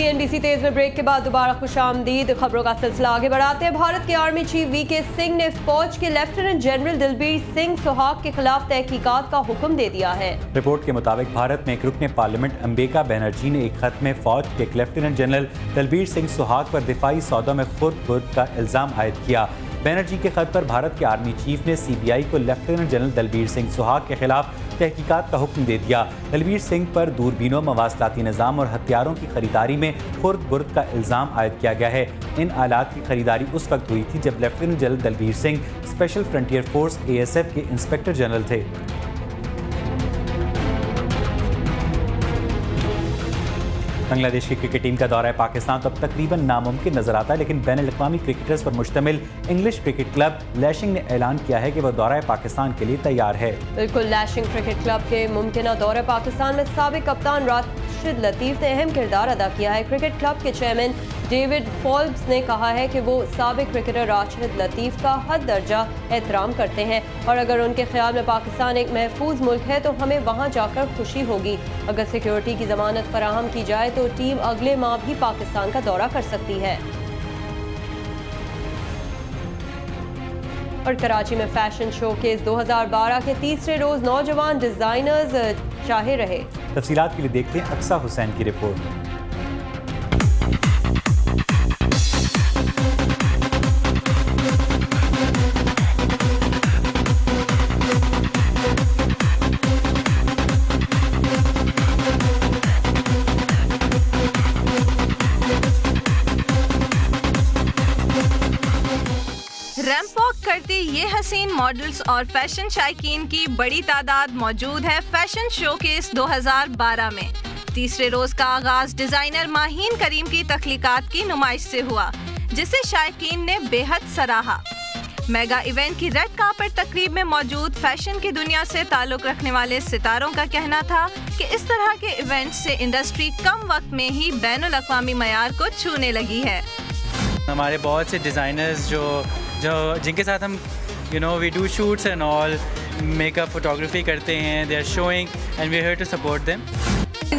CNBC तेज में break के बाद दोबारा खुशामदीद। खबरों का सिलसिला आगे बढ़ाते हैं। भारत के आर्मी चीफ VK सिंह ने फौज के लेफ्टिनेंट जनरल दिलबीर सिंह सुहाग के खिलाफ तहकीकात का हुक्म दे दिया है। रिपोर्ट के मुताबिक भारत में एक रुकने पार्लियामेंट अंबिका बनर्जी ने एक खत में फौज के एक लेफ्टिनेंट जनरल दिलबीर सिंह सुहाग पर दिफाई सौदों में खुर्द का इल्जाम आयद किया। बनर्जी के खत पर भारत के आर्मी चीफ ने CBI को लेफ्टिनेंट जनरल दिलबीर सिंह सुहाग के खिलाफ तहकीकात का हुक्म दे दिया। दिलबीर सिंह पर दूरबीनों, मवासलाती निज़ाम और हथियारों की खरीदारी में खुर्द का इल्ज़ाम आयद किया गया है। इन आलात की खरीदारी उस वक्त हुई थी जब lieutenant general Dilbir Singh special frontier force ASF के इंस्पेक्टर जनरल थे। बांग्लादेश की क्रिकेट टीम का दौरा पाकिस्तान तो अब तकरीबन नामुमकिन नजर आता है, लेकिन बैनुल अक़वामी क्रिकेटर्स पर मुश्तमिल इंग्लिश क्रिकेट क्लब लैशिंग ने ऐलान किया है कि वह दौरा पाकिस्तान के लिए तैयार है। बिल्कुल, लैशिंग क्रिकेट क्लब के मुमकिन दौरे पाकिस्तान में साबिक कप्तान राशिद लतीफ़ ने अहम किरदार अदा किया है। क्रिकेट क्लब के चेयरमैन डेविड फोल्ब्स ने कहा है कि वो साबिक क्रिकेटर राशिद लतीफ़ का हद दर्जा एहतराम करते हैं और अगर उनके ख्याल में पाकिस्तान एक महफूज मुल्क है तो हमें वहाँ जाकर खुशी होगी। अगर सिक्योरिटी की जमानत फराहम की जाए तो टीम अगले माह भी पाकिस्तान का दौरा कर सकती है। और कराची में फैशन शोकेस 2012 के तीसरे रोज नौजवान डिजाइनर्स चाहे रहे। तफसीलात के लिए देखते हैं अक्सा हुसैन की रिपोर्ट। रैंप वॉक करती ये हसीन मॉडल्स और फैशन शायकीन की बड़ी तादाद मौजूद है फैशन शोकेस 2012 में। तीसरे रोज का आगाज डिजाइनर माहीन करीम की तख्लीकात की नुमाइश से हुआ, जिसे शायकीन ने बेहद सराहा। मेगा इवेंट की रेड कार्पेट तकरीब में मौजूद फैशन की दुनिया से ताल्लुक रखने वाले सितारों का कहना था कि इस तरह के इवेंट से इंडस्ट्री कम वक्त में ही बैनुल अक़वामी मयार को छूने लगी है। हमारे बहुत से डिज़ाइनर्स जिनके साथ हम we do shoots and all, makeup photography करते हैं, they are showing and we are here to support them.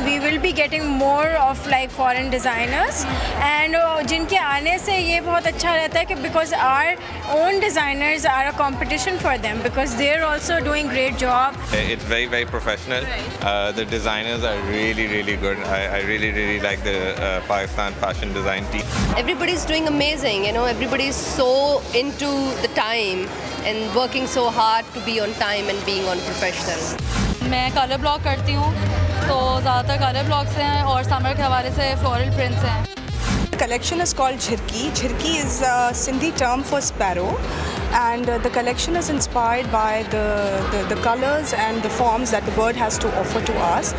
We will be getting more of like foreign designers and जिनके आने से ये बहुत अच्छा रहता है कि because our own designers are a competition for them because they are also doing great job. It's very professional. The designers are really good. I really like the Pakistan fashion design team. Everybody's doing amazing, everybody's so into the time and working so hard to be on time and being on professional. मैं colour block करती हूँ तो ज़्यादातर colour blocks हैं और summer के हवाले से फ्लोरल प्रिंट्स हैं। collection is called Jhirki. Jhirki is a Sindhi term for sparrow and the collection is inspired by the colors and the forms that the bird has to offer to us.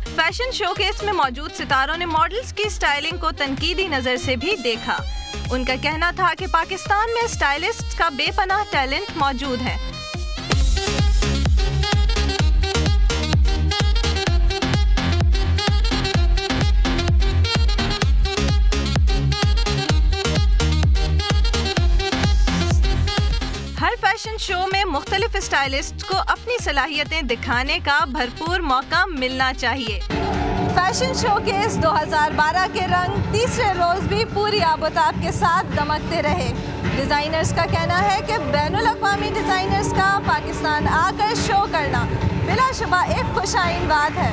Fashion showcase में मौजूद सितारों ने models की styling को तनकीदी नज़र से भी देखा। उनका कहना था कि पाकिस्तान में स्टाइलिस्ट का बेपनाह टैलेंट मौजूद है। हर फैशन शो में मुख्तलिफ स्टाइलिस्ट को अपनी सलाहियतें दिखाने का भरपूर मौका मिलना चाहिए। फैशन शोकेस 2012 के रंग तीसरे रोज भी पूरी आबोताब के साथ दमकते रहे। डिज़ाइनर्स का कहना है कि बैनुल अक़वामी डिज़ाइनर्स का पाकिस्तान आकर शो करना बिलाशुबा एक खुशाइन बात है,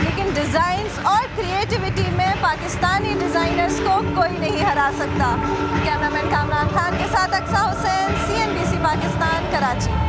लेकिन डिज़ाइंस और क्रिएटिविटी में पाकिस्तानी डिज़ाइनर्स को कोई नहीं हरा सकता। कैमरामैन कामरान खान के साथ अक्सा हुसैन, CNBC पाकिस्तान, कराची।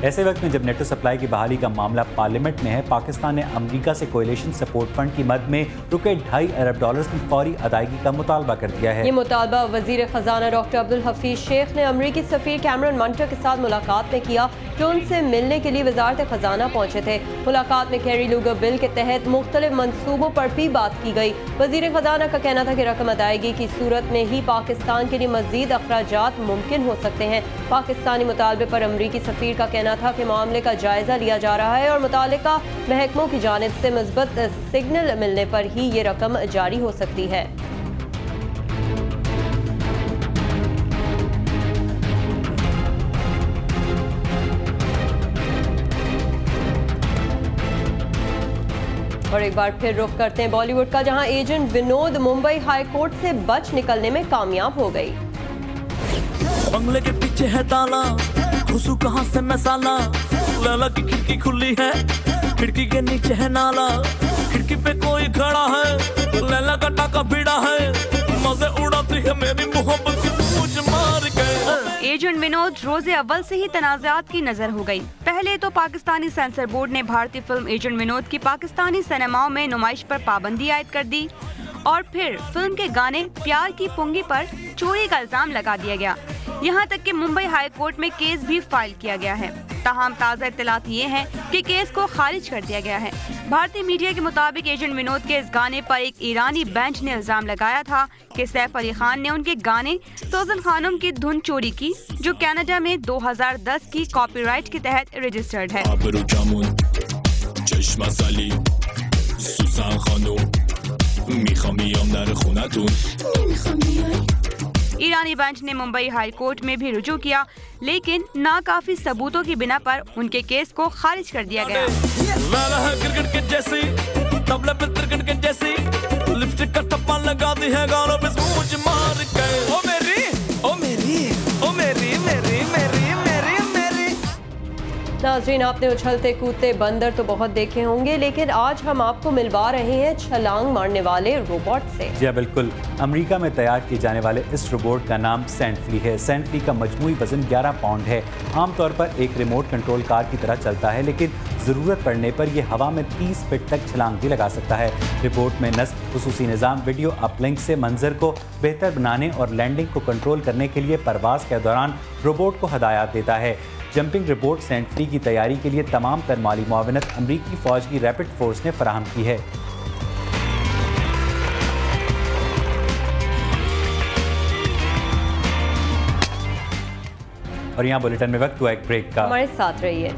ऐसे वक्त में जब नेटो सप्लाई की बहाली का मामला पार्लियामेंट में है, पाकिस्तान ने अमेरिका से कोएलिशन सपोर्ट फंड की मद में रुके $2.5 अरब की फौरी अदायगी का मुतालबा कर दिया है। ये मुतालबा वजीर खजाना डॉक्टर अब्दुल हफीज शेख ने अमरीकी सफीर कैमरन मंटर के साथ मुलाकात में किया, जो उनसे मिलने के लिए वजारत खजाना पहुंचे थे। मुलाकात में कैरी लूगर बिल के तहत मुख्तलिफ मनसूबों पर भी बात की गई। वजीर खजाना का कहना था कि रकम अदायगी की सूरत में ही पाकिस्तान के लिए मजीद अखराजात मुमकिन हो सकते हैं। पाकिस्तानी मुतालबे पर अमरीकी सफीर का कहना था कि मामले का जायजा लिया जा रहा है और मुतालिका महकमों की जानिब से मुस्बत सिग्नल मिलने पर ही ये रकम जारी हो सकती है। और एक बार फिर रुख करते हैं बॉलीवुड का, जहां agent Vinod Mumbai high court से बच निकलने में कामयाब हो गई। बंगले के पीछे है ताला, घुसू कहां से मैं साला, लैला की खिड़की खुली है, खिड़की के नीचे है नाला, खिड़की पे कोई खड़ा है, लैला का टाका भिड़ा है, मजे उड़ाती है मेरी मोहब्बत की पूछ मार के। एजेंट विनोद रोजे अव्वल से ही तनाज़ात की नजर हो गई। पहले तो पाकिस्तानी सेंसर बोर्ड ने भारतीय फिल्म एजेंट विनोद की पाकिस्तानी सिनेमाओं में नुमाइश पर पाबंदी आयद कर दी और फिर फिल्म के गाने प्यार की पुंगी पर चोरी का इल्जाम लगा दिया गया। यहाँ तक कि मुंबई हाई कोर्ट में केस भी फाइल किया गया है। ताहम ताज़ा इत्तलात ये हैं कि केस को खारिज कर दिया गया है। भारतीय मीडिया के मुताबिक एजेंट विनोद के इस गाने पर एक ईरानी बेंच ने इल्जाम लगाया था कि सैफ अली खान ने उनके गाने सोजन खानम की धुन चोरी की, जो कनाडा में 2010 की कॉपीराइट के तहत रजिस्टर्ड है। ईरानी बेंच ने मुंबई हाई कोर्ट में भी रुजू किया, लेकिन नाकाफी सबूतों की बिना पर उनके केस को खारिज कर दिया गया। क्रिकेट के जैसी, तबले पे क्रिकेट के जैसी, लिपस्टिक का टप्पा लगा दी है गालों पे मुझ मार के। ओ मेरी, ओ मेरी, ओ मेरी, मेरी, मेरी, मेरी, मेरी। नाज़रीन, आपने उछलते कूदते बंदर तो बहुत देखे होंगे, लेकिन आज हम आपको मिलवा रहे हैं छलांग मारने वाले रोबोट से। जी हाँ, बिल्कुल। अमेरिका में तैयार किए जाने वाले इस रोबोट का नाम सैंडफ्ली है। सैंडफ्ली का मजमूई वजन 11 पाउंड है। आमतौर पर एक रिमोट कंट्रोल कार की तरह चलता है, लेकिन ज़रूरत पड़ने पर यह हवा में 30 फीट तक छलांग भी लगा सकता है। रिपोर्ट में नस्ब खुसूसी निज़ाम वीडियो अपलिंक से मंजर को बेहतर बनाने और लैंडिंग को कंट्रोल करने के लिए परवास के दौरान रोबोट को हदायत देता है। जंपिंग रोबोट सैंडफ्ली की तैयारी के लिए तमाम तर माली मुआवनत अमरीकी फ़ौज की रैपिड फोर्स ने फराहम की है। और यहाँ बुलेटिन में वक्त हुआ एक ब्रेक का, हमारे साथ रहिए।